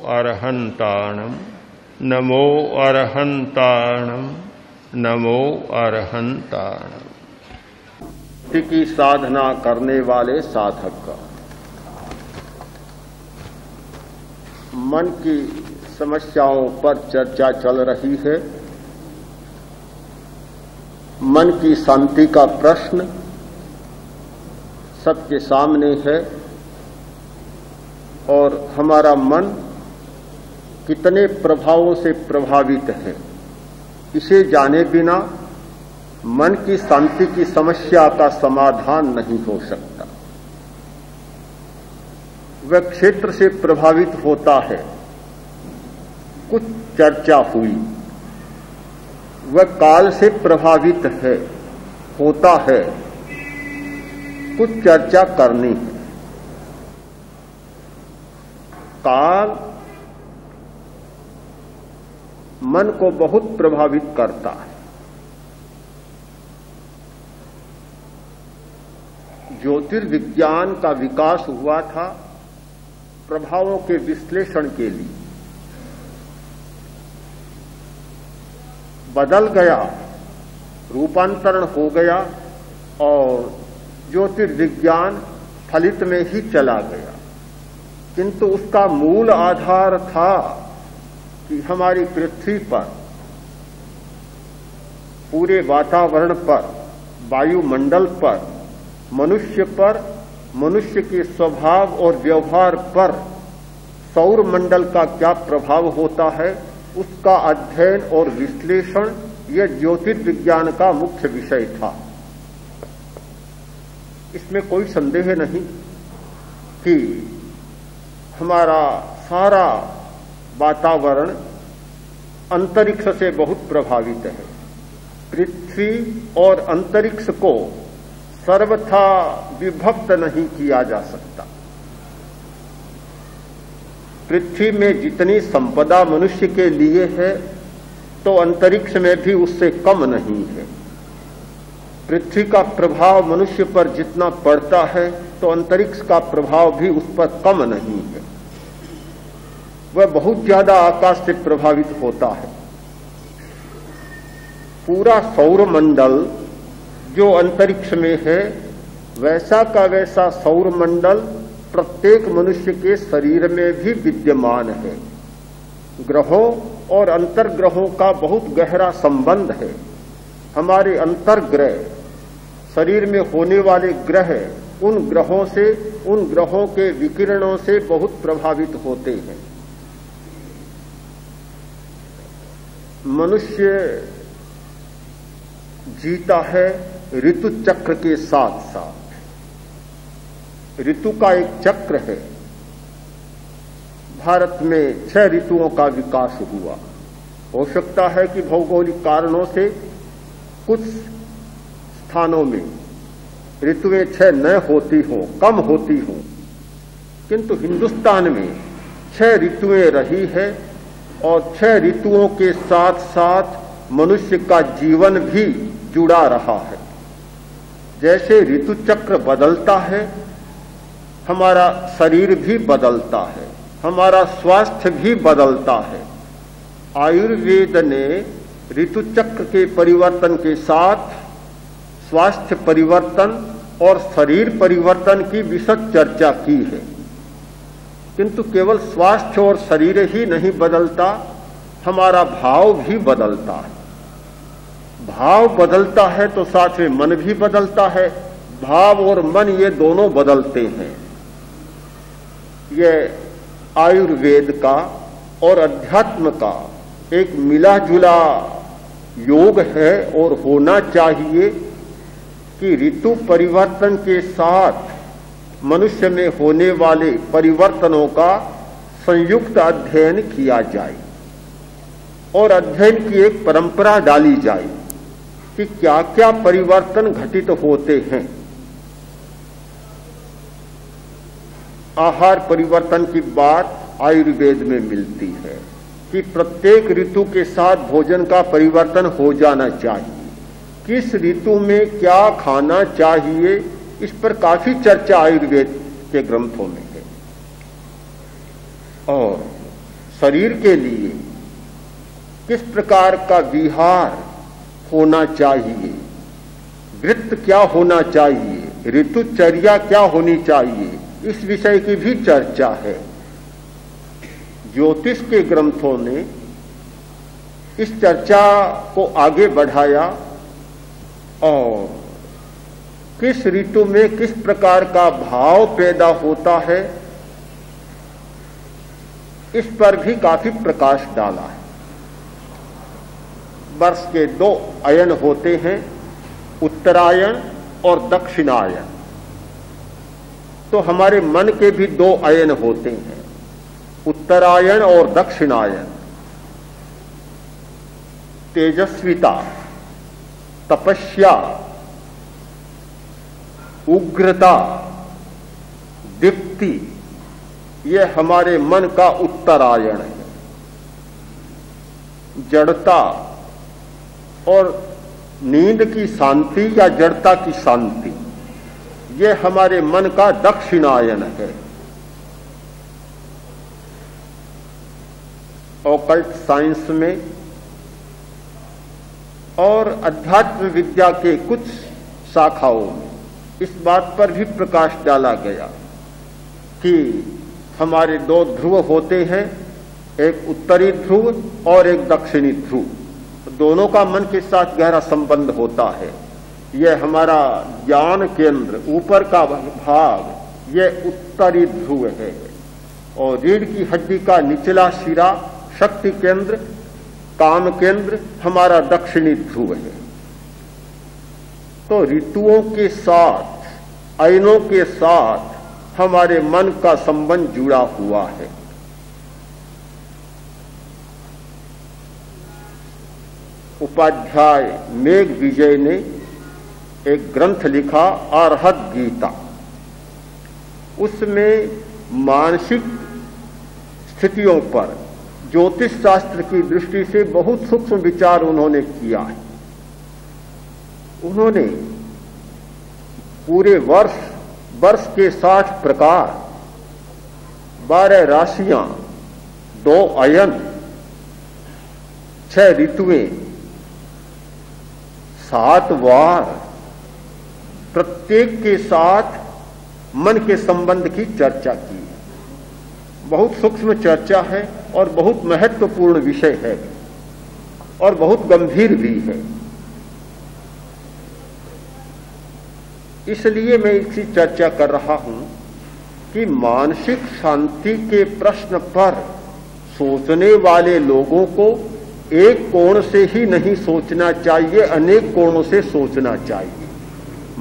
अरहन्ताणं नमो अरहन्ताणं नमो अरहन्ताणं। की साधना करने वाले साधक का मन की समस्याओं पर चर्चा चल रही है। मन की शांति का प्रश्न सबके सामने है और हमारा मन कितने प्रभावों से प्रभावित है, इसे जाने बिना मन की शांति की समस्या का समाधान नहीं हो सकता। वह क्षेत्र से प्रभावित होता है, कुछ चर्चा हुई। वह काल से प्रभावित है, होता है, कुछ चर्चा करनी है। काल मन को बहुत प्रभावित करता है। ज्योतिर्विज्ञान का विकास हुआ था प्रभावों के विश्लेषण के लिए, बदल गया, रूपांतरण हो गया और ज्योतिर्विज्ञान फलित में ही चला गया। किंतु उसका मूल आधार था कि हमारी पृथ्वी पर, पूरे वातावरण पर, वायुमंडल पर, मनुष्य पर, मनुष्य के स्वभाव और व्यवहार पर सौर मंडल का क्या प्रभाव होता है, उसका अध्ययन और विश्लेषण यह ज्योतिर्विज्ञान का मुख्य विषय था। इसमें कोई संदेह नहीं कि हमारा सारा वातावरण अंतरिक्ष से बहुत प्रभावित है। पृथ्वी और अंतरिक्ष को सर्वथा विभक्त नहीं किया जा सकता। पृथ्वी में जितनी संपदा मनुष्य के लिए है तो अंतरिक्ष में भी उससे कम नहीं है। पृथ्वी का प्रभाव मनुष्य पर जितना पड़ता है तो अंतरिक्ष का प्रभाव भी उस पर कम नहीं है। वह बहुत ज्यादा आकाश से प्रभावित होता है। पूरा सौरमंडल जो अंतरिक्ष में है, वैसा का वैसा सौरमंडल प्रत्येक मनुष्य के शरीर में भी विद्यमान है। ग्रहों और अंतर्ग्रहों का बहुत गहरा संबंध है। हमारे अंतर्ग्रह, शरीर में होने वाले ग्रह, उन ग्रहों से, उन ग्रहों के विकिरणों से बहुत प्रभावित होते हैं। मनुष्य जीता है ऋतु चक्र के साथ साथ। ऋतु का एक चक्र है। भारत में 6 ऋतुओं का विकास हुआ। हो सकता है कि भौगोलिक कारणों से कुछ स्थानों में ऋतुएं 6 न होती हों, कम होती हों, किंतु हिंदुस्तान में 6 ऋतुएं रही है और 6 ऋतुओं के साथ साथ मनुष्य का जीवन भी जुड़ा रहा है। जैसे ऋतु चक्र बदलता है, हमारा शरीर भी बदलता है, हमारा स्वास्थ्य भी बदलता है। आयुर्वेद ने ऋतु चक्र के परिवर्तन के साथ स्वास्थ्य परिवर्तन और शरीर परिवर्तन की विशद चर्चा की है। किंतु केवल स्वास्थ्य और शरीर ही नहीं बदलता, हमारा भाव भी बदलता है। भाव बदलता है तो साथ में मन भी बदलता है। भाव और मन ये दोनों बदलते हैं। यह आयुर्वेद का और अध्यात्म का एक मिला जुला योग है और होना चाहिए कि ऋतु परिवर्तन के साथ मनुष्य में होने वाले परिवर्तनों का संयुक्त अध्ययन किया जाए और अध्ययन की एक परंपरा डाली जाए कि क्या क्या परिवर्तन घटित होते हैं। आहार परिवर्तन की बात आयुर्वेद में मिलती है कि प्रत्येक ऋतु के साथ भोजन का परिवर्तन हो जाना चाहिए। किस ऋतु में क्या खाना चाहिए, इस पर काफी चर्चा आयुर्वेद के ग्रंथों में है। और शरीर के लिए किस प्रकार का विहार होना चाहिए, वृत्त क्या होना चाहिए, ऋतुचर्या क्या होनी चाहिए, इस विषय की भी चर्चा है। ज्योतिष के ग्रंथों ने इस चर्चा को आगे बढ़ाया और किस ऋतु में किस प्रकार का भाव पैदा होता है, इस पर भी काफी प्रकाश डाला है। वर्ष के 2 अयन होते हैं, उत्तरायण और दक्षिणायन। तो हमारे मन के भी 2 अयन होते हैं, उत्तरायण और दक्षिणायन। तेजस्विता, तपस्या, उग्रता, दीप्ति, ये हमारे मन का उत्तरायण है। जड़ता और नींद की शांति या जड़ता की शांति, ये हमारे मन का दक्षिणायन है। ऑकल्ट साइंस में और अध्यात्म विद्या के कुछ शाखाओं में इस बात पर भी प्रकाश डाला गया कि हमारे 2 ध्रुव होते हैं, एक उत्तरी ध्रुव और एक दक्षिणी ध्रुव। दोनों का मन के साथ गहरा संबंध होता है। यह हमारा ज्ञान केंद्र, ऊपर का भाग, यह उत्तरी ध्रुव है और रीढ़ की हड्डी का निचला सिरा, शक्ति केंद्र, काम केंद्र, हमारा दक्षिणी ध्रुव है। तो ऋतुओं के साथ, अयनों के साथ हमारे मन का संबंध जुड़ा हुआ है। उपाध्याय मेघ विजय ने एक ग्रंथ लिखा, अर्हत गीता। उसमें मानसिक स्थितियों पर ज्योतिष शास्त्र की दृष्टि से बहुत सूक्ष्म विचार उन्होंने किया है। उन्होंने पूरे वर्ष के 60 प्रकार, 12 राशियां, 2 अयन, 6 ऋतुएं, 7 वार, प्रत्येक के साथ मन के संबंध की चर्चा की। बहुत सूक्ष्म चर्चा है और बहुत महत्वपूर्ण विषय है और बहुत गंभीर भी है। इसलिए मैं इसकी चर्चा कर रहा हूं कि मानसिक शांति के प्रश्न पर सोचने वाले लोगों को एक कोण से ही नहीं सोचना चाहिए, अनेक कोणों से सोचना चाहिए।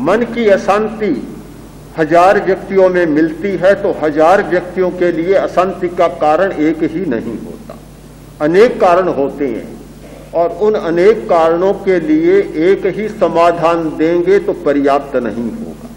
मन की अशांति 1000 व्यक्तियों में मिलती है तो 1000 व्यक्तियों के लिए अशांति का कारण एक ही नहीं होता, अनेक कारण होते हैं और उन अनेक कारणों के लिए एक ही समाधान देंगे तो पर्याप्त नहीं होगा।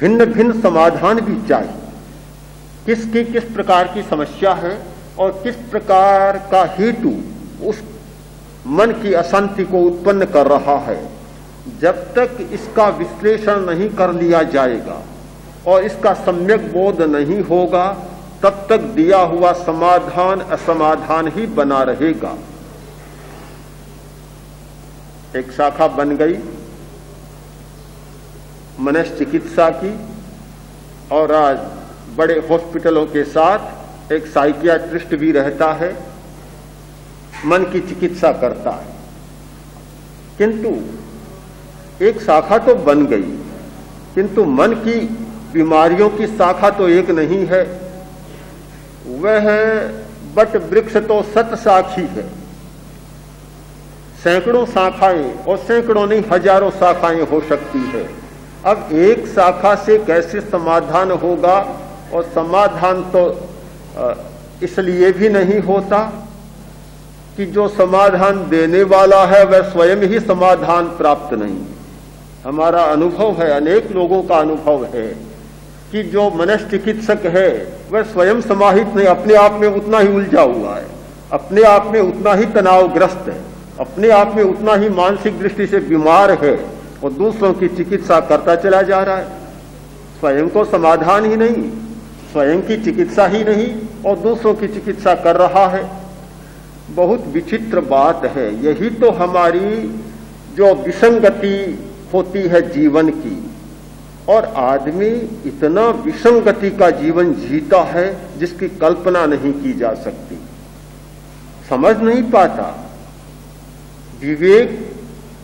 भिन्न भिन्न समाधान भी चाहिए। किसकी किस प्रकार की समस्या है और किस प्रकार का हेतु उस मन की अशांति को उत्पन्न कर रहा है, जब तक इसका विश्लेषण नहीं कर लिया जाएगा और इसका सम्यक बोध नहीं होगा, तब तक दिया हुआ समाधान असमाधान ही बना रहेगा। एक शाखा बन गई मनश्चिकित्सा की और आज बड़े हॉस्पिटलों के साथ एक साइकियाट्रिस्ट भी रहता है, मन की चिकित्सा करता है। किंतु एक शाखा तो बन गई, किंतु मन की बीमारियों की शाखा तो एक नहीं है। वह बट वृक्ष तो शतशाखी है, सैकड़ों शाखाएं और सैकड़ों नहीं हजारों शाखाएं हो सकती है। अब एक शाखा से कैसे समाधान होगा, और समाधान तो इसलिए भी नहीं होता कि जो समाधान देने वाला है वह स्वयं ही समाधान प्राप्त नहीं। हमारा अनुभव है, अनेक लोगों का अनुभव है कि जो मनश्चिकित्सक है वह स्वयं समाहित नहीं, अपने आप में उतना ही उलझा हुआ है, अपने आप में उतना ही तनावग्रस्त है, अपने आप में उतना ही मानसिक दृष्टि से बीमार है और दूसरों की चिकित्सा करता चला जा रहा है। स्वयं को समाधान ही नहीं, स्वयं की चिकित्सा ही नहीं, और दूसरों की चिकित्सा कर रहा है। बहुत विचित्र बात है। यही तो हमारी जो विसंगति होती है जीवन की, और आदमी इतना विसंगति का जीवन जीता है जिसकी कल्पना नहीं की जा सकती। समझ नहीं पाता, विवेक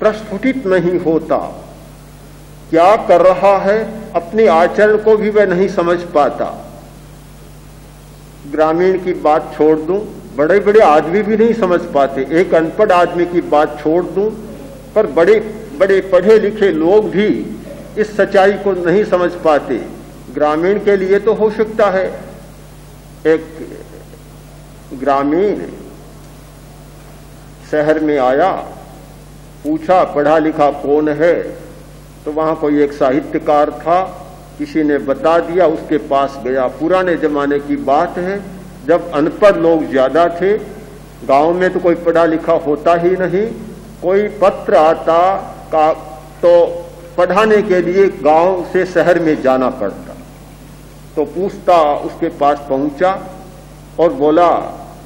प्रस्फुटित नहीं होता, क्या कर रहा है अपने आचरण को भी वह नहीं समझ पाता। ग्रामीण की बात छोड़ दूं, बड़े बड़े आदमी भी नहीं समझ पाते। एक अनपढ़ आदमी की बात छोड़ दूं, पर बड़े बड़े पढ़े लिखे लोग भी इस सच्चाई को नहीं समझ पाते। ग्रामीण के लिए तो हो सकता है। एक ग्रामीण शहर में आया, पूछा पढ़ा लिखा कौन है, तो वहां कोई एक साहित्यकार था, किसी ने बता दिया, उसके पास गया। पुराने जमाने की बात है, जब अनपढ़ लोग ज्यादा थे, गांव में तो कोई पढ़ा लिखा होता ही नहीं। कोई पत्र आता का तो पढ़ाने के लिए गांव से शहर में जाना पड़ता। तो पूछता उसके पास पहुंचा और बोला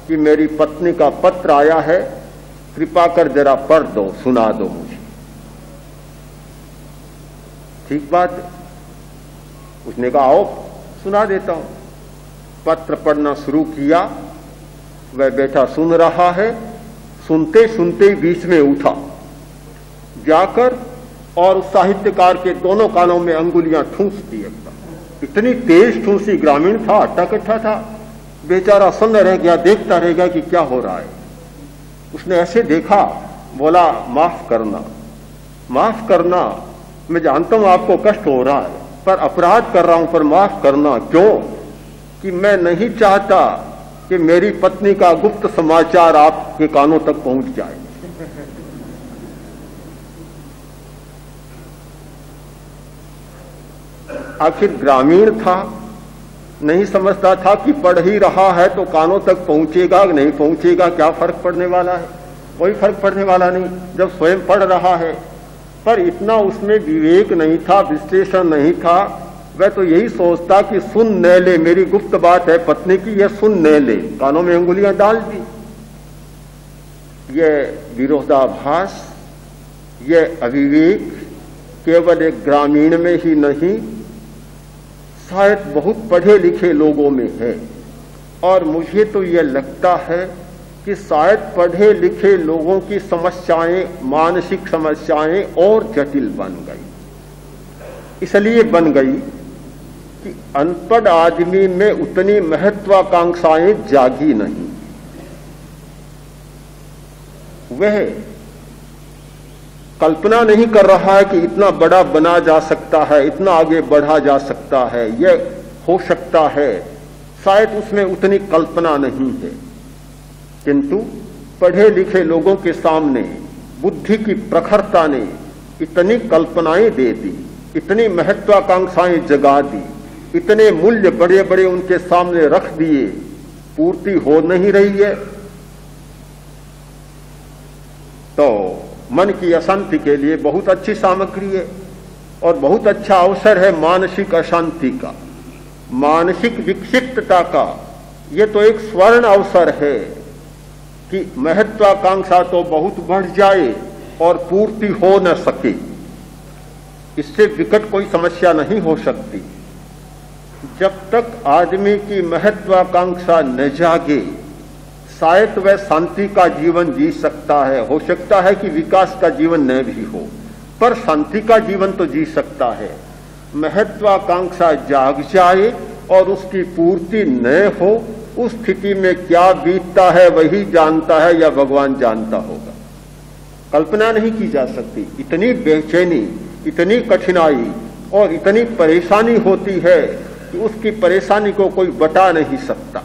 कि मेरी पत्नी का पत्र आया है, कृपा कर जरा पढ़ दो, सुना दो मुझे। ठीक बात है। उसने कहा आओ सुना देता हूं। पत्र पढ़ना शुरू किया, वह बैठा सुन रहा है। सुनते सुनते ही बीच में उठा, जाकर और उस साहित्यकार के दोनों कानों में अंगुलियां ठूंस दी। इतनी तेज ठूंसी, ग्रामीण था, अट्टा-कट्टा था, बेचारा सुन रह गया, देखता रह गया कि क्या हो रहा है। उसने ऐसे देखा, बोला माफ करना, माफ करना, मैं जानता हूं आपको कष्ट हो रहा है, पर अपराध कर रहा हूं, पर माफ करना। क्यों? कि मैं नहीं चाहता कि मेरी पत्नी का गुप्त समाचार आपके कानों तक पहुंच जाए। आखिर ग्रामीण था, नहीं समझता था कि पढ़ ही रहा है तो कानों तक पहुंचेगा नहीं पहुंचेगा, क्या फर्क पड़ने वाला है। कोई फर्क पड़ने वाला नहीं जब स्वयं पढ़ रहा है। पर इतना उसमें विवेक नहीं था, विश्लेषण नहीं था। वह तो यही सोचता कि सुन न ले, मेरी गुप्त बात है पत्नी की, यह सुन न ले, कानों में अंगुलियां डाल दी। यह विरोधाभास, यह अविवेक केवल एक ग्रामीण में ही नहीं, शायद बहुत पढ़े लिखे लोगों में है। और मुझे तो यह लगता है कि शायद पढ़े लिखे लोगों की समस्याएं, मानसिक समस्याएं और जटिल बन गई। इसलिए बन गई कि अनपढ़ आदमी में उतनी महत्वाकांक्षाएं जागी नहीं। वह कल्पना नहीं कर रहा है कि इतना बड़ा बना जा सकता है, इतना आगे बढ़ा जा सकता है, यह हो सकता है। शायद उसमें उतनी कल्पना नहीं है। किंतु पढ़े लिखे लोगों के सामने बुद्धि की प्रखरता ने इतनी कल्पनाएं दे दी, इतनी महत्वाकांक्षाएं जगा दी, इतने मूल्य बड़े बड़े उनके सामने रख दिए, पूर्ति हो नहीं रही है। तो मन की अशांति के लिए बहुत अच्छी सामग्री है और बहुत अच्छा अवसर है मानसिक अशांति का, मानसिक विक्षिप्तता का। यह तो एक स्वर्ण अवसर है कि महत्वाकांक्षा तो बहुत बढ़ जाए और पूर्ति हो न सके। इससे विकट कोई समस्या नहीं हो सकती। जब तक आदमी की महत्वाकांक्षा न जागे, शायद वह शांति का जीवन जी सकता है। हो सकता है कि विकास का जीवन न भी हो, पर शांति का जीवन तो जी सकता है। महत्वाकांक्षा जाग जाए और उसकी पूर्ति न हो, उस स्थिति में क्या बीतता है वही जानता है या भगवान जानता होगा। कल्पना नहीं की जा सकती। इतनी बेचैनी, इतनी कठिनाई और इतनी परेशानी होती है कि उसकी परेशानी को कोई बता नहीं सकता।